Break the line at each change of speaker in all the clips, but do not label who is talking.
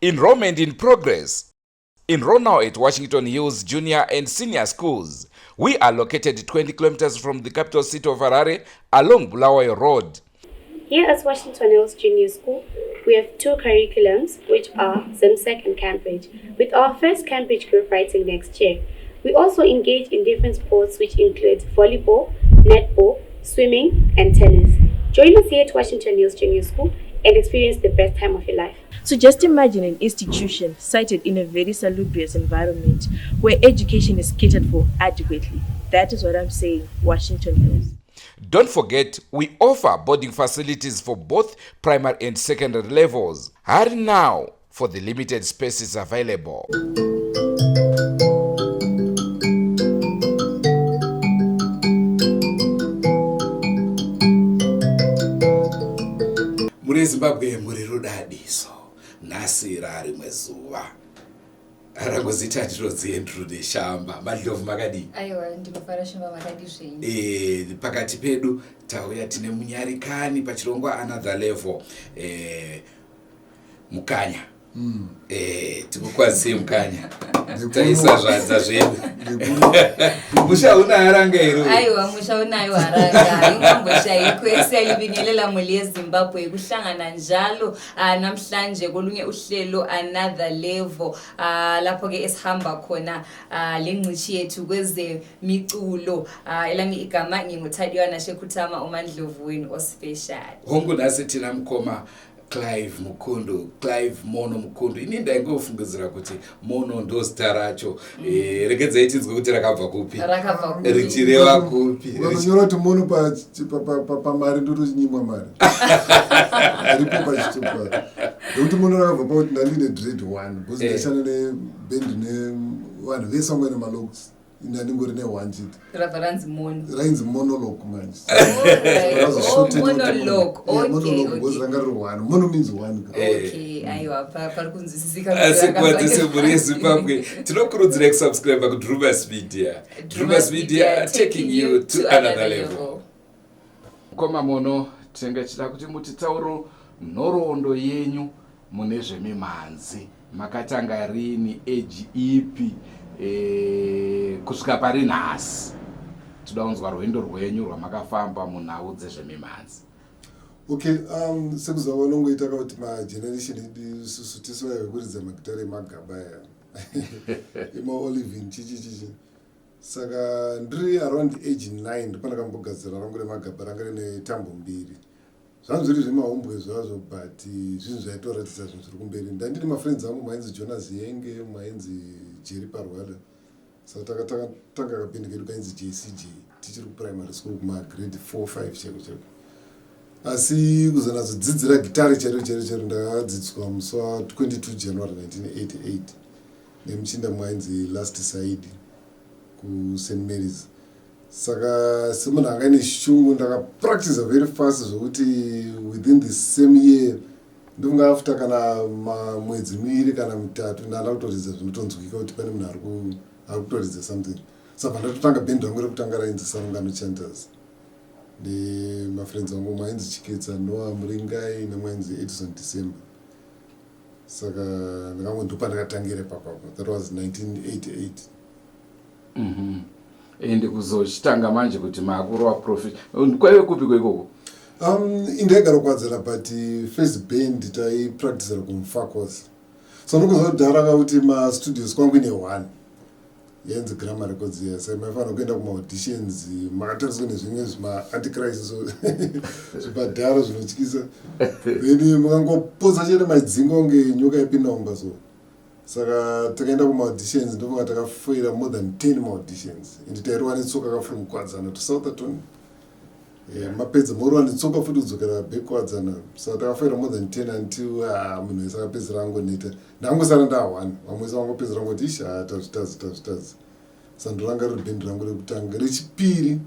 Enrollment in progress. Enroll now at Washington Hills Junior and Senior Schools. We are located 20 kilometers from the capital city of Harare along Bulawayo Road.
Here at Washington Hills Junior School, we have two curriculums, which are ZimSec and Cambridge, with our first Cambridge group writing next year. We also engage in different sports, which include volleyball, netball, swimming, and tennis. Join us here at Washington Hills Junior School and experience the best time of your life.
So just imagine an institution sited in a very salubrious environment where education is catered for adequately. That is what I'm saying, Washington Hills.
Don't forget, we offer boarding facilities for both primary and secondary levels. Hurry now for the limited spaces available.
Muri Zimbabwe muri rudadiso nasira ari mwezuva arangozitati rodziendrude shamba madlovu makadi
aiwa ndinofara shamba makadi zvenyu
pakati pedu tauya tine munyarikani pachirongwa another level mukanya tikukwazise mukanya taisa zvanza zvedu musha unaharanga iro
aiwa musha unayo haranga ingamboshayi kwese libingelela muli yeZimbabwe ikuhlangana njalo namhlanje kolunye uhlelo another level lapho ke esihamba khona lengcishi yethu kweze miculo elami igama nginguthathiwana Shekhuthama uMandlovu wenu ospecial
hongu nasi thina mkhoma Clive Mukundu, Clive Monomukundu. Ininda ingofunguzira kuti Mono ndo zita racho. Rekedza itinzwe kuti rakabva kupi. Richireva kupi.
Wakanyora kuti Mono pa mari ndo nyimwa mari. Ripo pachitupa. Ndokuti Mono rakabva pa kuti ndaline dread 1. Because ndashana ne band ne vanhu vese vamwe nemalocks. Ndingori ne1 chiti.
Reference Mono.
Rain's monologue manje.
Monologue. Okay.
Monologue because ranga ri 1. Mono means 1.
Okay, aiwa pari kunzwisisika.
Asikwadzise muri yeZimbabwe. Tinokurudzira kusubscribe ku Drewmas Media. Drewmas Media taking you to another level. Koma Mono tenga chida kuti mutitauro nhoroondo yenyu mune zvemimanzi. Makatanga rini age ipi? Kusvika pari nhasi toda kunzwa rwendo rwenyu rwamakafamba munhau dzezvemimanzi.
Okay, sekuziva vanongoita kuti mageneration edu isusu tisivaive kuridza magitare emagaba aya emaolivin chichi saka ndiri around age 9 ndopandakambogadzira rangu remagaba ranga rine tambo mbiri zvangu zviri zvemahombwe zvazvo but zvinhu zvaitoratidza zvinhu zviri kumberi. Ndandine mafriends angu mwainzi Jonas Yenge, mwainzi Jerry Parwada, saka takatanga kapindi kedu kainzi JCJ tichiri kuprimary school kumagrade 4-5 cheko asi kuzonatsodzidzira gitari chero ndakadzidziswa musi wa22 January 1988 nemuchinda mwainzi Last Side kuSt Mary's. Saka semunhu anga ine shungu ndakapractice very fast zvokuti within the same year ndinga after kana mwedzi miviri kana mitatu ndanda kutoridza zvinotonzwika kuti pane munhu ari kutoridza something. Saka ndatotanga band rangu rekutanga rainzi Sarungano Chanters nemafriends vangu mwainzi Chiketsa Noah Muringai nemwainzi Edison December. Saka ndopandakatangira papapo. That was 1988.
Ende kuzochitanga manje kuti maakuru aprofit kwaive kupi kwaikoko?
Indaigara kwadzira but first band taipracticera kumufacos. So ndokuzva kudhara kuti mastudios kwangu ine 1 yenzi Grammar Records here. Saka maifanira kuenda kumaauditions makatariswa nezvimwe zvima-anticrisis zvipadhara zvinotyisa then mukangopoza chete madzingo kunge nyoka yapinda mumba so. Saka takaenda kumaauditions ndofunga takafoira more than 10 maauditions ende tairova netsoka kafurumukwadzana to Southampton. Mapedza morova netsoka futi kudzokera backwardzana. Saka takafoira more than 10 until munhu wese akapedzera angoneta. Ndangosara nda1 vamwe wese vangopedzera ngoti ishi tazvitazi. Saka ndoranga riri bhendi rangu rekutanga. Rechipiri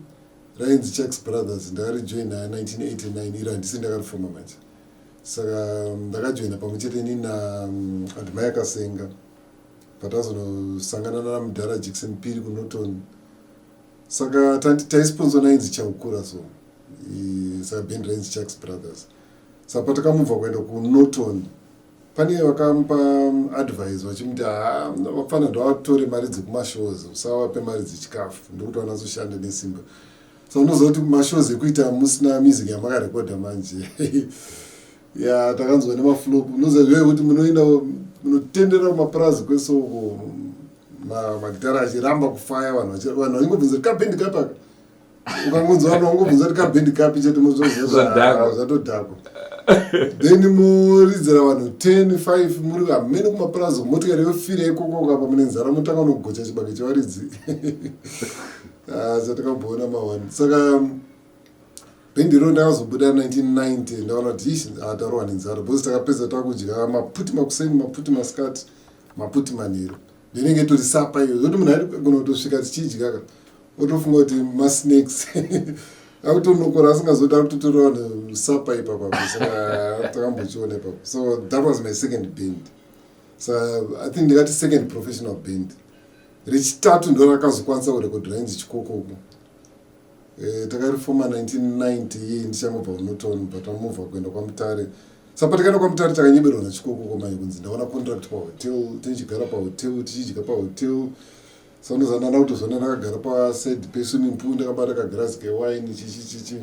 rainzi Chucks Brothers ndakarijoina 1989 iro handisi ndakarifoma manje. Saka ndakajoina pamwe chete nina Admire Kasenga patazonosangana namudhara Jackson Piri kuNorton. Saka taisponsor nainzi Chaukura so saka band rainzi Chucks Brothers. Saka patakamubva kuenda kuNorton pane vakampa advice vachimuti vafana ndavatore mari dzekumashows usavape mari dzechikafu ndokuti vanazoshanda nesimba so unoziva kuti mashows ekuita musina music yamakarekodha manje ya takanzwa nemaflop unoziva iwe kuti munoenda munotendera kumapurazi kwesoko magitara achiramba kufaya vanhu vachingobvunza kuti kabhendi kapaka ukangonzwa vanhu vangobvunza kuti kabhendi kapi chete muzvazvatodhakwa then muridzira vanhu 10-5 muri hamene kumapurazi motikari yofira ikoko kapa mune nzara motanga unogocha chibage chevaridzi satakambona mawani saka bhendi iro ndakazobuda 1990 ndakaona kuti tarohwa nenzara bhozi takapedza takudya maputi makuseni maputi masikati maputi manheru ndinenge tori sapa iyo zoti munhu arigona kutosvika tichidya otofunga kuti masnakes akutonokora asingazoda akutotora sapa ipapapo saka takambochiona ipapo so that was my second band so I think ndingati second professional band rechitatu ndo rakazokwanisa kurekodhera inzi chikokoko takarifoma 1990 ndichangobva kunoton but amuvha kuenda kwamutare saka patakaenda kwamutare takanyeberwa nachikokoko manje kunzi ndaona contract pahotel tichigara pahotel tichidya pahotel sanozanana kutozona ndakagara paside peswimming pool ndakabata kagirasi kewine chichichichi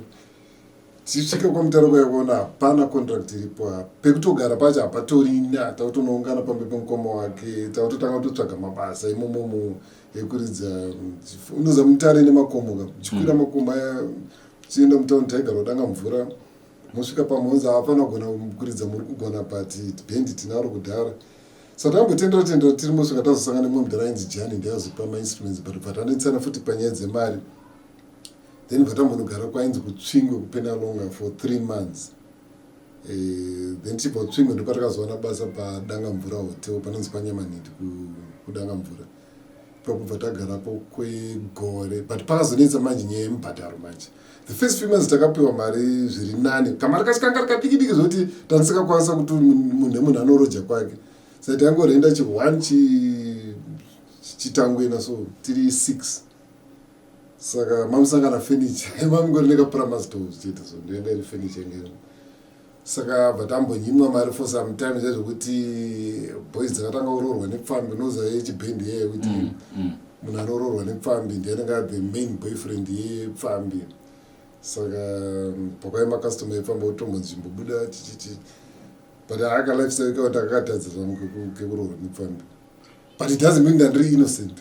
tichisvika kwamutare kwaya kuona hapana contract iripo pekutogara pacho hapatorina takutonoungana pambe pemukoma wake takutotanga kutotsvaga mabasa imomomo ekuridza unoza mutare nemakomo chikwira makomo aya chienda mutauni taigara kudanga mvura mosvika pamhonza hapana kugona kuridza muri kugona but bhendi tinaro kudhara saka takambotendera tiri mosvika tazosangana nemwe mudhara ainzi jani ndayazopa mainstruments but vatanetsana futi panyaya dzemari then vatambonogara kwainzi kutsvingwe kupenalonga for 3 months then tichibva kutsvingwe ndopatakazovana basa padanga mvura hotel panonzi panyamanhidi kudanga mvura pakubva tagarapo kwegore but pakazonetsa manje nyaya yemubhadharo manje the first few months takapiwa mari zviri nani kamari kacho kanga kadiki zvoti tandisikakwanisa kuti munhu nemunhu anoroja kwake saka tangorenda chi1 chitangwena so tiri 6 saka mamusangana furniture mamingori nekapurama stores chete so ndoenda iri furniture ngero saka vatambonyimwa mari for some time zvezvokuti boys dzakatanga urorwa nepfambi unoza yechibhendi yeye kuti munhu anororwa nepfambi ndianenge the main boyfriend yepfambi saka pakauya makastoma epfambi otombonzi chimbobuda chichichi but aka lifestyle ikawa takakatadzira kekurorwa nepfambi but it doesn't mean that ndiri innocent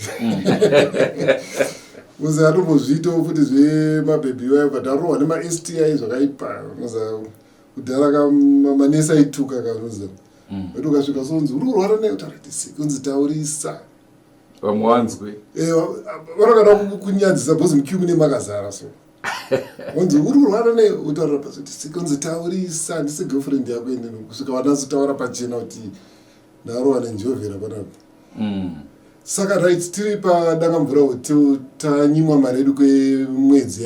uze atombozviitawo futi zvemabhebhi wayo but arohwa nema-STI zvakaipa unoza kudhara manesi aituka kanoza kuti ukasvika sonzi uri kurwara nei utaratisi kunzi taurisa
vamwanzwe
vanokada kunyadzisa bhozi mukiu mune makazara so unzi uri kurwara nei utaura pasoti kunzi taurisa ndisi girlfriend yako ende kusvika vanazotaura pachena kuti ndarohwa nenjovhera panapo saka right tiri padanga mvura hotel tanyimwa mari yedu kwemwedzi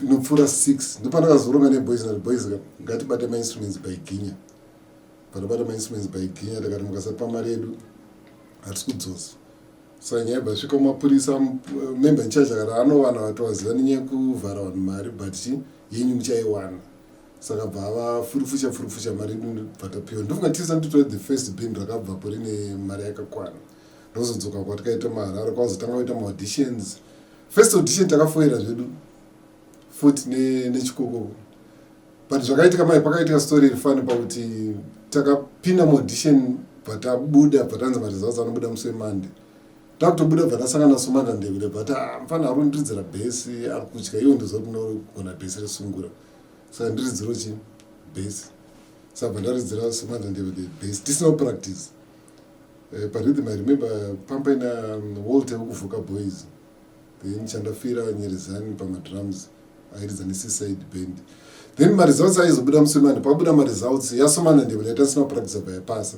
inopfuura 6 ndopandakazoronga neboys naboys ngatibate mainstruments by ginya patobata mainstruments by ginya takati mukasapa mari yedu hatisi kudzosa saka nyaya basvika mumapurisa member incharge akati anowana vati waziva nenyaya kuvhara vanhu mari but yenyu muchaiwana saka bva ava furufusha mari yedu bvatapiwa ndofunga tisa nditore the first band rakabvapo rine mari yakakwana ndozodzoka kwatikaita maharare kwazotanga kuita maauditions first audition takafoira zvedu futi nechikokoko but zvakaitika mai pakaitika story irifani pakuti takapinda muaudition bvatabuda bvatanzi maresults anobuda musi wemande takutobuda bvatasangana nasomanda ndevile but mfana ari kundiridzira bhesi ari kutya iwo ndizo kuti ndogona bhesi resungura saka ndiridziro chi bhesi saka bvandaridzira somanda ndevile bhesi tisina practice parhythm I remember pampaina Walter wekuvhuka boys then chandafira nyerizani pamadrums airidza neseaside band then maresults aizobuda musomanda pabuda maresults yasomana ndevile yatasina practice bhayapasa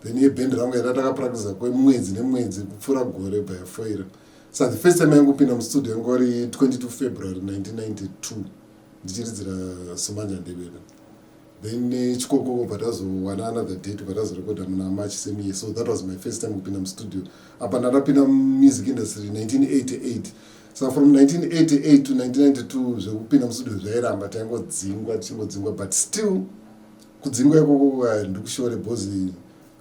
then yebhendi rangu yata takapractice kwemwedzi nemwedzi kupfuura gore bhayafoira saka the first time yangopinda mustudio yangu wari 22 February 1992 ndichiridzira somanja ndevile then chikokoko patazowana another date patazorekodha muna March same year so that was my first time kupinda mustudio apa ndakapinda music industry 1988 so from 1988 to 1992 zvekupinda mustudio zvairamba taingodzingwa tichingodzingwa but still kudzingwa ikoko ndikushore bhozi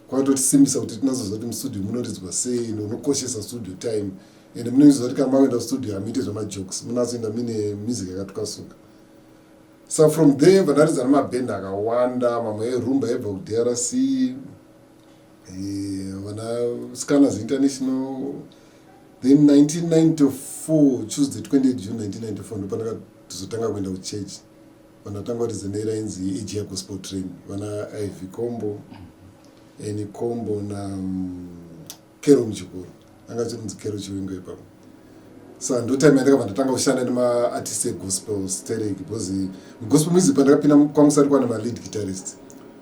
kwatotisimbisa kuti tinazoziva kuti mustudio munoridzwa sei unokoshesa studio time ende munoziva kuti kana maenda studio hamuite zvemajokes munazoenda mine music yakatukasuka. So from there vandaridza nemabhendi akawanda, mamwe erumba ebva kudrc, vana Scanners International. Then 1994 Tuesday 28 June 1994 ndopandaka tizotanga kuenda kuchechi. Vanatanga kuridza neirainzi age yagospel train, vana Ivy Kombo, Eni Kombo na Kero Mchikuru, anga chinzi Kero Chiwengo ipapo. So ndotime yandakabva ndatanga kushanda nemaartist egospel sterek, because gospel music pandakapinda kwangu sari kwana malead guitarist,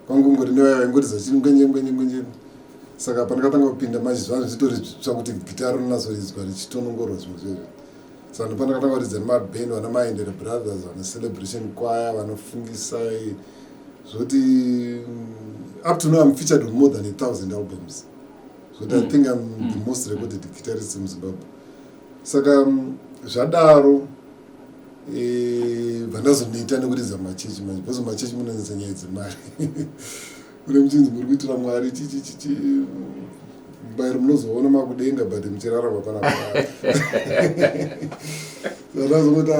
kwangu ngori nevaingoridza chiri ngwenye. Saka pandakatanga kupinda manje zvangu zvitori zvakuti gitara rinazoridzwa richitonongorwa zvimwe zvezvo. Saka ndopandakatanga kuridza nemabhendi vana Maendere Brothers, vana Celebration Choir, vanofungisai zvoti up to now I'm featured on more than 1,000 albums. So I think I'm the most recorded guitarist in Zimbabwe. Saka zvadaro vandazonoita nekuridza machechi manje, because machechi munonetsa nyaya dzemari. Kune muchinzi muri kuitira Mwari chichi mubayiro munozoona makudenga but muchirarama panapa. Vandazongoti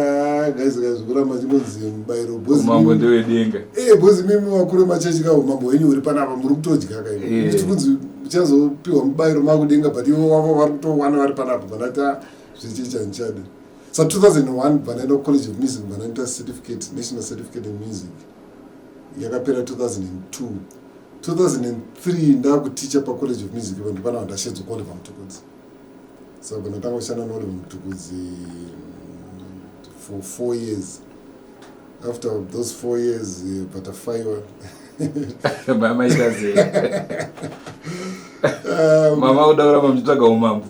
guys kuramba chinonzi mubayiro bozi
umambo ndewedenga.
Bozi mimi wakuru machechi kawo umambo wenyu uri panapa muri kutodya kai. Muchikunzi muchazopiwa mubayiro makudenga but ivo wavo vari kutowana vari panapa vanati zvichichanchade. So 2001 vanaenda College of Music vanaita certificate, national certificate in music. Yakapera 2002. 2003 ndakuticha paCollege of Music vanhu pana vandashedza kuOliver Mtukudzi. So vanatanga kushanda naOliver Mtukudzi for 4 years. After those 4 years patafaiwa
mama itaze mama udaura mamchitsvaga umambo.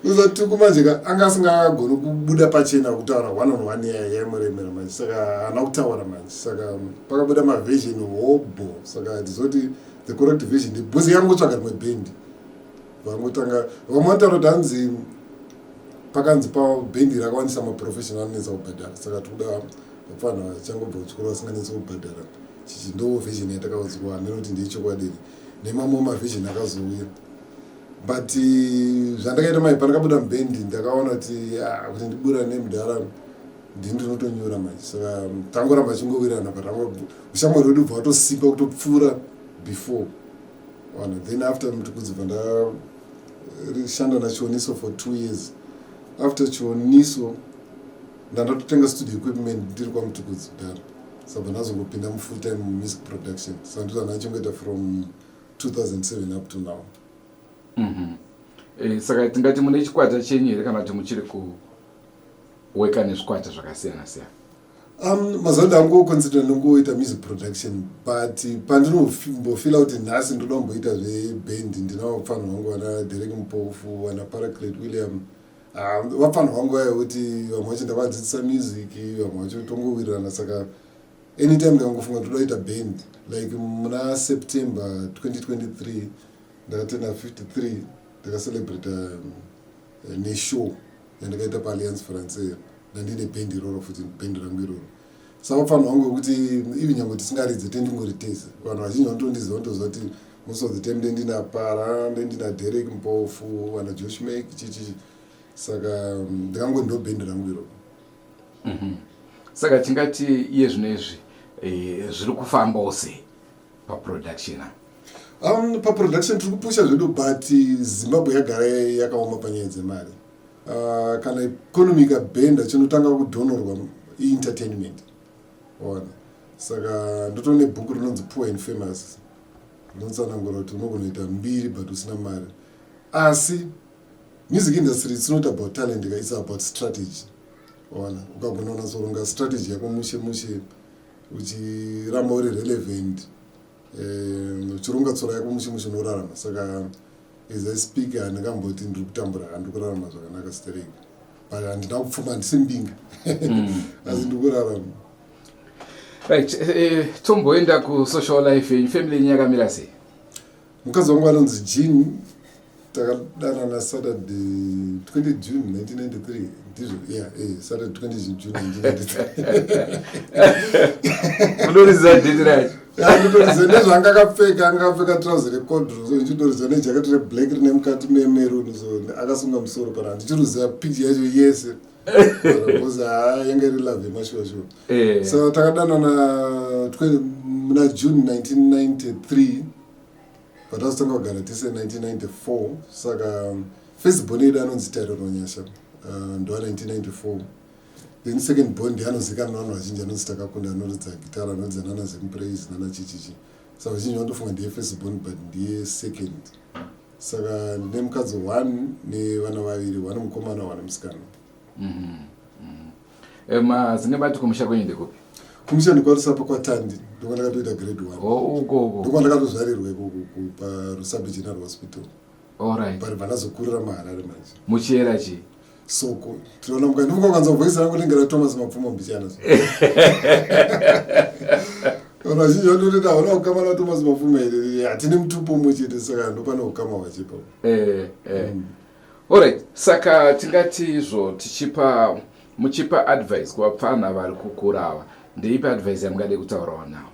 Uzatuku manje anga asingagoni kubuda pachena kutaura one on one yaimuremera manje, saka haana kutaura manje. Saka pakabuda maversion hobo, saka ndizoti the correct version ndibhuzi yangotsvaga rimwe bhendi vangotanga vamwe vataura kuti hanzi pakanzi pabhendi rakawanisa maprofessional anetsa kubhadhara, saka tikuda vapfanha vachangobva kuchikoro vasinganetsi kubhadhara. Chichi ndo version yatakaudzwa nekuti ndeichokwadi nemamwe maversion akazouya. But zvandakaita mai pandakabuda mubhendi ndakaona kuti ndibura nemudhara ndinotonyura manje. Saka tangoramba chingowirana but ushamwari wedu bva watosimba kutopfuura before. Then after Mtukudzi ndashanda naChioniso for 2 years. After Chioniso ndandatotenga studio equipment ndiri kwaMtukudzi kudhara. Saka ndazongopinda full time music production. Saka ndizvo ndachongoita from 2007 up to now.
Saka tingati mune chikwata chenyu here kana kuti muchiri kuweka nezvikwata zvakasiyana siyana?
Mazuva ndangoconsider nongoita music production, but pandinombofila kuti nhasi ndoda kumboita zvebhendi ndinavo vapfanha vangu vana Derek Mpofu, vana Paraclet William. Vapfanha vangu vaya kuti vamwe vacho ndavadzidzisa music, vamwe vacho tongowirirana. Saka anytime ndangofunga ndoda kuita bhendi, like muna September 2023 ndakatenda 53 ndakacelebrata neshow yandakaita paAlliance Française ndandine bhendi iroro futi bhendi rangu iroro. Saka vapfanha vangu kuti ivi nyange tisingaridze tendingoritesa, vanhu vazhinji vanotondiziva vantoziva kuti most of the time ndendina Para, ndendina Derek Mpofu, vana Josh Make chichi. Saka ndikango ndo bhendi rangu iroro.
Saka tingati iye zvinezvi zviri kufambawo sei paproduction?
Paproduction tiri kupusha zvedu, but Zimbabwe yagara yakaoma panyaya dzemari. Kana economy ikabhenda chinotanga kudhonorwa entertainment. Saka ndotone bhuku rinonzi Poor and Famous rinotsanangura kuti unogona kuita mbiri but usina mari. Asi music industry it's not about talent, it's about strategy. Ukagona unazoronga strategy yako mushe uchiramba uri relevant, uchironga tsora yako mushe unorarama. Saka as I speak ndingamboti ndiri kutambura handiri kurarama zvakanaka stereki, but handina kupfuma handisi mbinga asi ndiri kurarama.
Right, tomboenda kusocial life yenyu, family yenyu yakamira sei?
Mukadzi wangu anonzi Jean, Takadana started 20 June 1993. Started 20 June 1993.
Unorizwa date right?
Ndizvanga akapfeka trouser rekodro so nchitoriza nejacket reblack rine mukati memeruni so akasunga musoro pana ndichiruziva picture yacho yese because yanga iri love yemashuwa so takadanana muna June 1993 patazotanga kugara tese 1994 saka first born yedu anonzi Tyrone Nyasha ndowa 1994 then second born ndianozikanwa navanhu vazhinji anonzi Takakunda anoridza gitara anoridza nana Zempraise nana chichichi saka vazhinji vanofunga ndiye first born but ndiye second saka ndine mukadzi 1 nevana vaviri 1 mukomana 1 musikana.
Zine bati kumusha kwenye ndekupi?
Kumusha ndikwarusapo kwaTandi ndiko ndakatoita grade 1
uko
ndiko ndakatozvarirwa paRusabe General Hospital.
Alright.
Pari vanazokurira maHarare manje
muchiera chi
soko tinoona muka ndikukanza voice rangu ringera Thomas Mapfumo mbichana so ona zhinji vanotenda hauna ukama na Thomas Mapfumo here hatine mutupo umwe chete saka ndopane ukama wachipa.
Alright, saka tingati izvo muchipa advice kuvapfana vari kukura ava ndeipa advice yamungade kutaurawo nawo?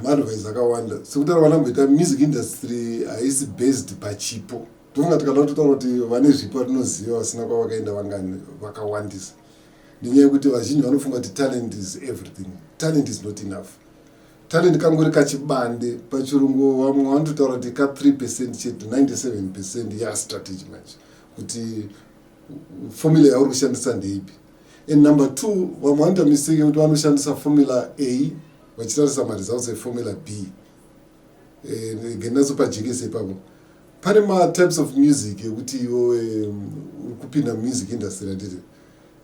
Maadvice akawanda sekutaura vanamboita music industry haisi based pachipo tofunga tikada kutotaura kuti vane zvipo tinoziva vasina kwavakaenda vakawandisa nenyaya yekuti vazhinji vanofunga kuti talent is everything. Talent is not enough. Talent kangori kachibande pachirungu vamwe vanototaura kuti ka 3% chete 97% yastrategy manje kuti formula yauri kushandisa ndeipi. And number 2 vamwe vanoita mistake yekuti vanoshandisa formula A vachitarisa maresults eformula B gendazopajekese ipapo. Pane types of music yekuti iwe kupinda music industry anditi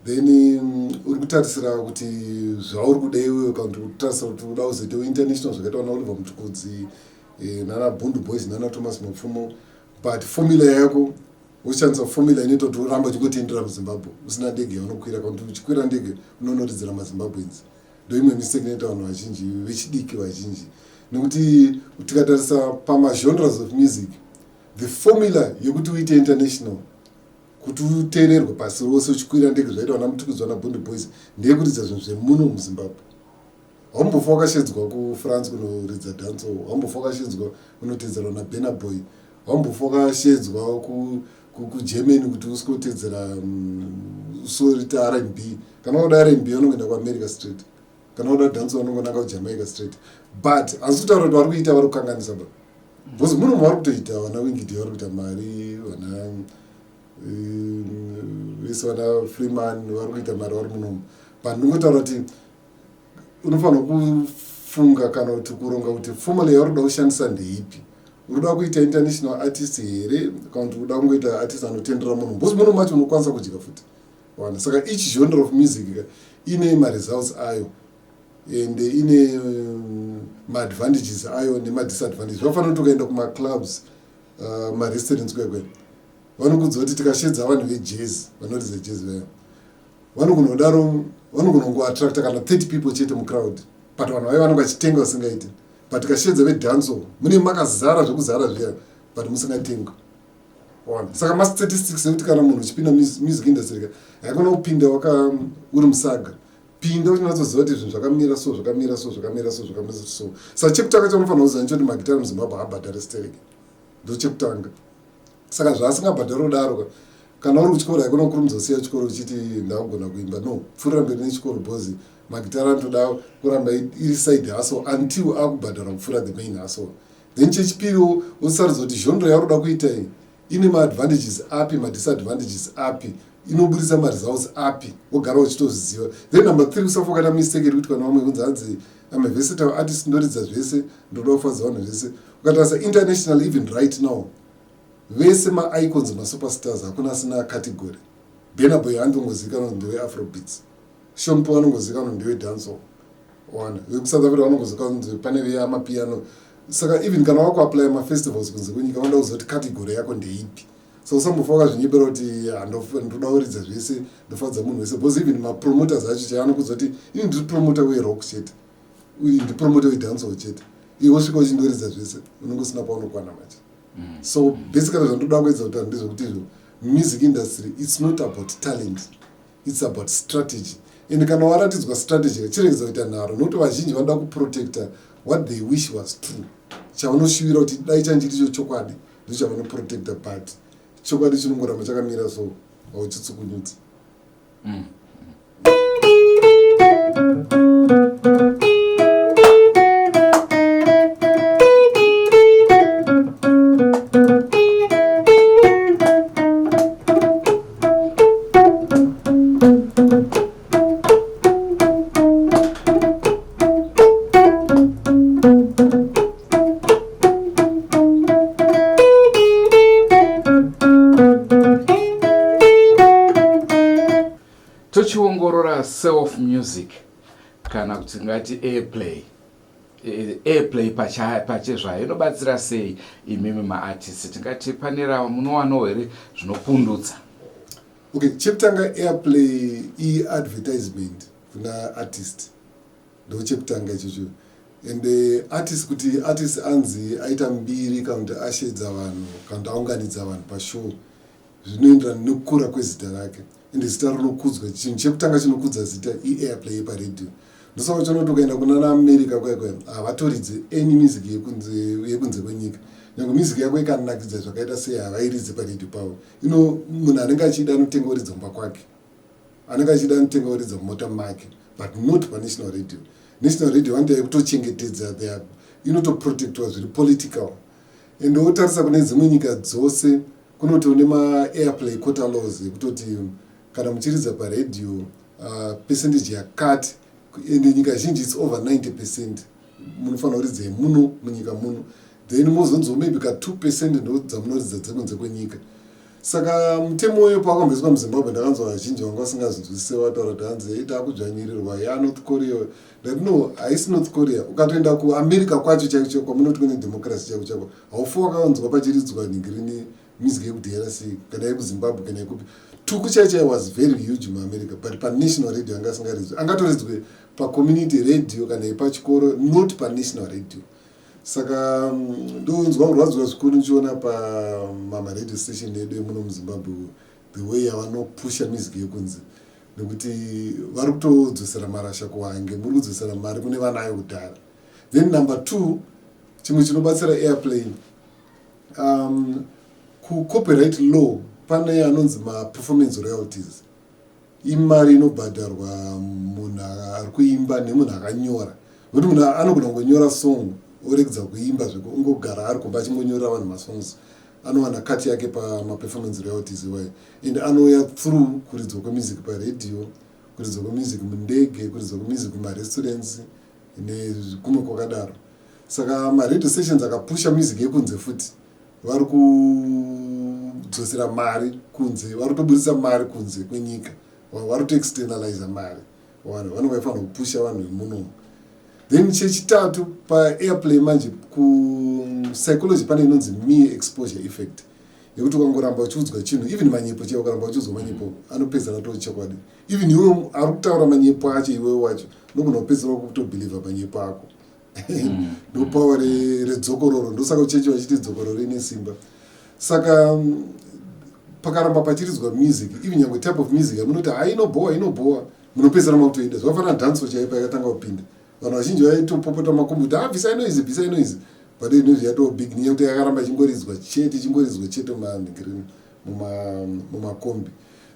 then uri kutarisira kuti zvauri kuda iwe kana kutarisira kuti uda kuzoita international zvakaita vana Oliver Mutukudzi nana Bundu Boys nana Thomas Mapfumo but formula yako ushandisa formula inoita kuti uramba uchingotendera muZimbabwe usina ndege yaunokwira kana kuti uchikwira ndege unonoridzira maZimbabweans. Ndo imwe mistake inoita vanhu vazhinji vechidiki vazhinji nekuti tikatarisa pamagenres of music the formula yekuti uite international kuti uteererwe pasi rose uchikwira ndege zvaita vana Mutukudzi vana Bundu Boys ndeyekuridza zvinhu zvemuno muZimbabwe. Haumbofa wakashedzwa kuFrance kunoridza danso, haumbofa wakashedzwa kunotedzerwa naBurna Boy, haumbofa wakashedzwa kuGermany kuti usikotedzera usorita R&B. Kana uda R&B unongoenda kuAmerica straight, kana uda danso unongonanga kuJamaica straight, but hazisi kutaura kuti vari kuita vari kukanganisa ba because muno mavari kutoita vana Wingidi vari kuita mari, vana vese vana Freeman vari kuita mari vari munomu, but ndingotaura kuti unofanira kufunga kana kuti kuronga kuti formula yauri kuda kushandisa ndeipi. Unoda kuita international artist here kana kuti unoda kungoita artist anotendera munhu because muno macho unokwanisa kudya futi wana. Saka each genre of music ine ma-results ayo and ine ma-advantages ayo nema-disadvantages. Vafanira kuti ukaenda kuma-clubs ma-restaurants kwekwe vanokudza kuti tikashedza vanhu vejazz vanoridza jazz vaya vanogonongoattracta kana 30 people chete mucrowd but vanhu vayo vanonge vachitenga vasingaiti, but tikashedza vedhanso mune makazara zvekuzara zviya but musingatenga wana. Saka ma-statistics ekuti kana munhu uchipinda music industry haikona kupinda uri musaga, pinda uchinatsoziva kuti zvinhu zvakamira so zvakamira so zvakamira so zvakamira so. Saka chekutanga chaunofanira kuziva nechoti magitara muZimbabwe haabhadhari stereke, ndo chekutanga. Saka zvaasingabhadhari kudaro kana uri kuchikoro haikona kukurumidza kusiya chikoro uchiti ndakugona kuimba, no, pfuurira mberi nechikoro because magitara anotoda kuramba iri side hustle until akubhadhara kupfuura the main hustle. Then chechipiri wosaridza kuti genre yauri kuda kuita iyi ine ma-advantages api, ma-disadvantages api, inobudisa ma-results api, wogara uchitoziziva. Then number 3 usafokana mistake iri kuti kana vamwe kunzi hanzi I'm a versatile artist ndoridza zvese ndoda kufadza vanhu zvese. Ukatarisa international even right now vese ma-icons ma-superstars hakuna asina category. Burna Boy handongozikanwa ndewe afrobeats, Sean Paul anongozikanwa ndewe dancehall wana, vekusouth Africa vanongozikanwa ndewe pane veyamapiano. Saka even kana wakuapply ma-festivals kunze kwenyika vanoda kuzoti category yako ndeipi. So usambofa wakazvinyepera kuti ndoda kuridza zvese ndofadza munhu wese because even ma-promoters acho chaanokudza kuti ini ndiri promoter werock chete, uyu ndi promoter wedancehall chete, iwe wosvika uchindoridza zvese unongosina paunokwana macho. So basically zvandoda kuedza kutaura ndezvokuti music industry, it's not about talent, it's about strategy. And kana waratidzwa strategy chiregedza kuita nharo, nokuti vazhinji vanoda kuprotecta what they wish was true. Chavanoshuvira kuti dai change chiri chokwadi ndicho chavanoprotecta, but chokwadi chinongoramba chakamira so hauchitsukunyutsi.
Tochiongorora self music kana kuti ngati airplay pachezvayo inobatsira sei imimi maartist, tingati panera munowanawo here zvinopundutsa?
Okay, chekutanga airplay advertisement kuna artist ndo chekutanga ichocho. And artist kuti artist anzi aita mbiri kana kuti ashedza vanhu kana kuti aunganidza vanhu pashow zvinoenderana nekukura kwezita rake, ende zita rinokudzwa. Chinhu chekutanga chinokudza zita airplay paredio. Ndosaka chonoti ukaenda kuna America kwekwe havatoridze any music yekunze kwenyika. Nyange music yako ikanakidza zvakaita sei havairidze paredio pavo. Munhu anenge achida anotenga uridza mumba kwake, anenge achida anotenga uridza mumota make, but not panational radio. National radio vanoita yekutochengetedza, inotoprotectwa zviri political. And wotarisa kune dzimwe nyika dzose kunoti une ma-airplay quota laws yekutoti kana muchiridza paredio percentage yakati, ende nyika zhinji it's over 90% munofanira kuridza muno munyika muno, then mozonzwa maybe ka 2% ndo dzamunoridza dzekunze kwenyika. Saka mutemo uyo pawakamboiswa muZimbabwe ndakanzwa vazhinji vanga vasingazvinzwisise vataura kuti hanzi takudzvanyirirwa yaNorth Korea. That no, haisi North Korea. Ukatoenda kuAmerica kwacho chaicho kwamunoti kune democracy chako chako, haufa wakawanzwa pachiridzwa ningirini music yekudhera sei kana yekuZimbabwe kana yekupi. Tuku chaicho was very huge muAmerica, but panational radio anga asingaridzwe, angatoridzwe pacommunity radio kana yepachikoro, not panational radio. Saka ndonzwa kurwadzwa zvikuru ndichiona pamaradio station edu emuno muZimbabwe the way yavanopusha music yekunze, nekuti vari kutodzosera marasha kuwange, muri kudzosera mari kune vanayo kudhara. Then number 2, chimwe chinobatsira airplay, kucopyright law pane anonzi ma-performance royalties. Imari inobhadharwa munhu ari kuimba nemunhu akanyora, nokuti munhu anogona kungonyora song oregedza kuimba zveko ungogara ari kumba achingonyora vanhu masongs, anowana kati yake pama-performance royalties iwayo. And anouya through kuridzwa kwemusic paredio, kuridzwa kwemusic mundege, kuridzwa kwemusic kumarestaurants nekumwe kwakadaro. Saka maradio stations akapusha music yekunze futi vari kudzosera mari kunze, vari kutoburitsa mari kunze kwenyika, vari kutoexternalize mari, vanhu vaifanira kupusha vanhu vemunomu. Then chechitatu pa-airplay manje kupsychology pane inonzi mere exposure effect, yekuti ukangoramba uchiudzwa chinhu, even manyepo chaiwo, ukaramba uchiudzwa manyepo anopedzera too chokwadi. Even iwe ari kutaura manyepo acho iwewe wacho nogona kupedzera kutobhilivha manyepo ako. Ndopawa redzokororo, ndosaka uchechi vachiti dzokororo ine simba. Saka pakaramba pachiridzwa music, even nyangwe type of music yamunoti inobowa, munopedzera makutoida. Zvakafanana dhanso chaipa yakatanga kupinda, vanhu vazhinji vaitopopota makombiyuta, bvisai noizi, but inozvi yatobig nenyaya kuti yakaramba ichingoridzwa chete mumakombi.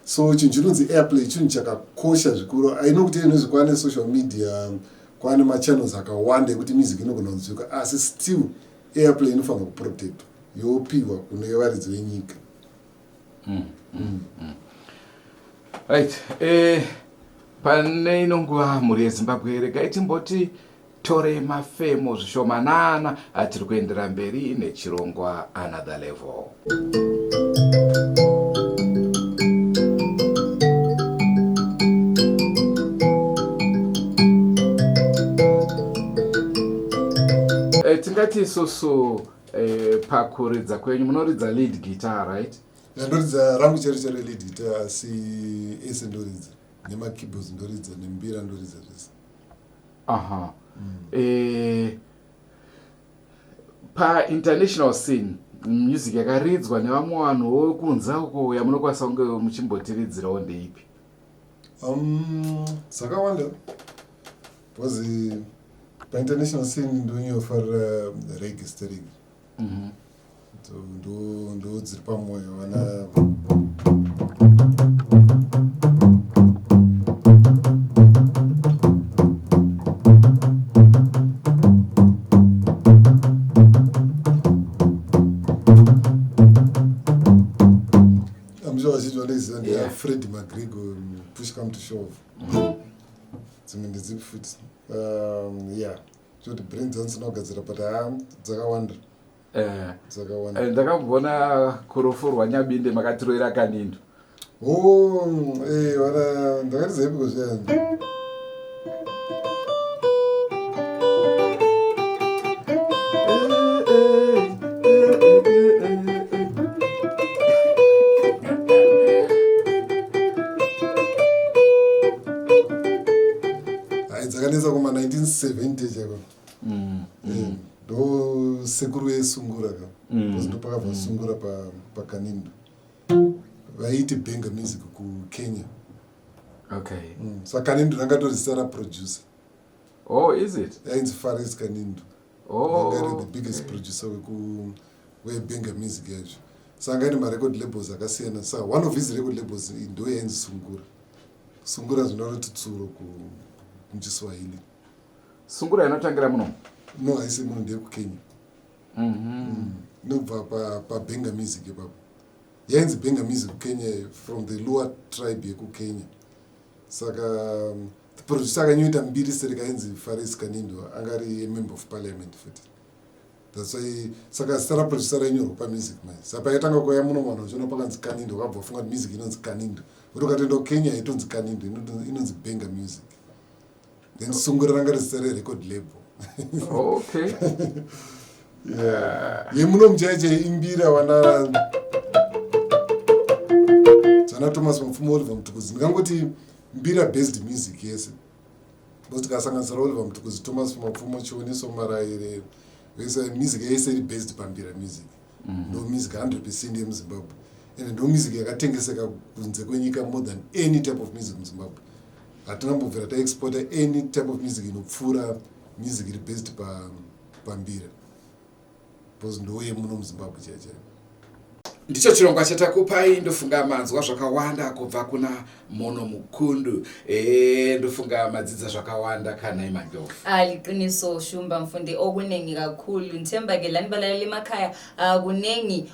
So chinhu chinonzi airplay chinhu chakakosha zvikuru. Aino kuti inozvi kwane social media, kwane machannels akawanda ekuti music inogona kunzwika, asi still airplay inofanira kuprotectwa, yopiwa kune varidzi venyika.
Right, pane inonguva mhuri yeZimbabwe, regai timboti tore mafemo zvishomanana atiri kuendera mberi nechirongwa Another Level. Tingati isusu pakuridza kwenyu munoridza lead guitar, right?
Ndoridza rangu chero lead guitar, asi ese ndoridza nema-keyboards ndoridza, nembira ndoridza zvese.
Aha. Pa international scene music yakaridzwa nevamwe vanhu wekunze uko yamunokwanisa kunge muchimbotiridzirawo ndeipi?
Dzakawanda. Because painternational scene ndonyofarira registering. So ndo dziri pamwoyo vana Fred McGregor, push come to shove. Yeah. So the brain doesn't know gazera, but dzakawanda.
Ndakambona kurofurwa Nyabinde makatiroera Kanindo.
Vana ndakatiziva because dzakanesa kuma 1970 chako. Ndo sekuru vesungura ka. Because ndo pakabva sungura paKanindo. Vaiti Benga Music kuKenya.
Okay.
So Kanindo rangatorisara producer.
Oh, is it?
Yainzi Faris Kanindo.
Oh.
The biggest producer weBenga Music yacho. Saka ane marecord labels akasiyana. So one of his record labels ndo yainzi Sungura. Sungura zvinoroti tsuro muchiswahili.
Sungura inotangira muno?
No, haisi muno ndeyekukenya. Nobva paBenga Music ipapo. Yainzi Benga Music kuKenya from the Luo tribe yekukenya. Saka the producer akanyoita mbiri serika yainzi Faris Kanindo angari a member of parliament futi. That's why saka sara producer ainyorwa pamusic mai. Saka yakatanga kuya muno mwana uchiona pakanzi Kanindo wakabva funga kuti music inonzi Kanindo. Ukatoenda kuKenya itonzi Kanindo inonzi Benga Music. Then Sungura ranga risere record label.
Okay.
Yeah. Yemuno mjaje imbira wana Sana Thomas Mfumo Oliver Mtukuzi. Ngangoti mbira based music yese. Because tikasanganisira Oliver Mtukuzi Thomas Mfumo chioniso maraire. Wese music yese iri based pambira music. No music 100% yemuZimbabwe. And no music yakatengeseka kunze kwenyika more than any type of music muZimbabwe. Hatinambobvira taexporta any type of music inopfuura music iri based pambira. Because ndoye muno muZimbabwe chaichaio.
Ndicho chirongwa chatakupai. Ndofunga manzwa zvakawanda kubva kuna Monomukundu. Ndofunga madzidza zvakawanda kana imanjofu.
Liqiniso Shumba Mfundi okunengi kakhulu. Nthemba ke lani balaleli emakhaya kunengi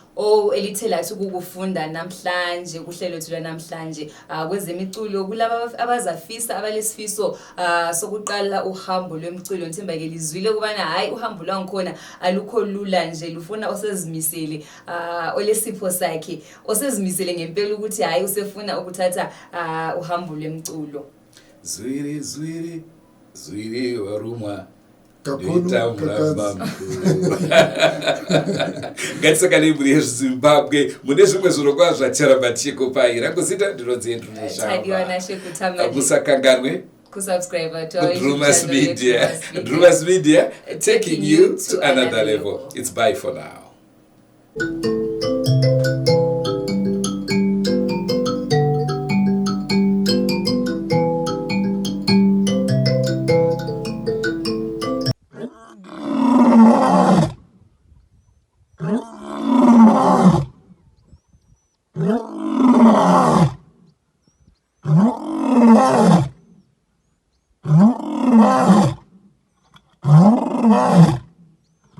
elithela ukukufunda namhlanje kuhlelo thula namhlanje kwezemiculo kulabo abazafisa abalesifiso sokuqala uhambo lwemiculo. Nthemba ke lizwile kubana hayi uhambo lwangikhona alukho lula nje lufuna osezimisele olesipho sakhe osezimisele ngempela ukuthi hayi usefuna ukuthatha uhambo lwemiculo.
Zwiri warumwa ngatisakalimburi yezvizimbabwe mune zvimwe zvirongwa zvacharabatikupai rangozita ndinodziendruneshamusakanganwe
Subscribe to
Drewmas Media. Drewmas Media taking you to another level. It's bye for now.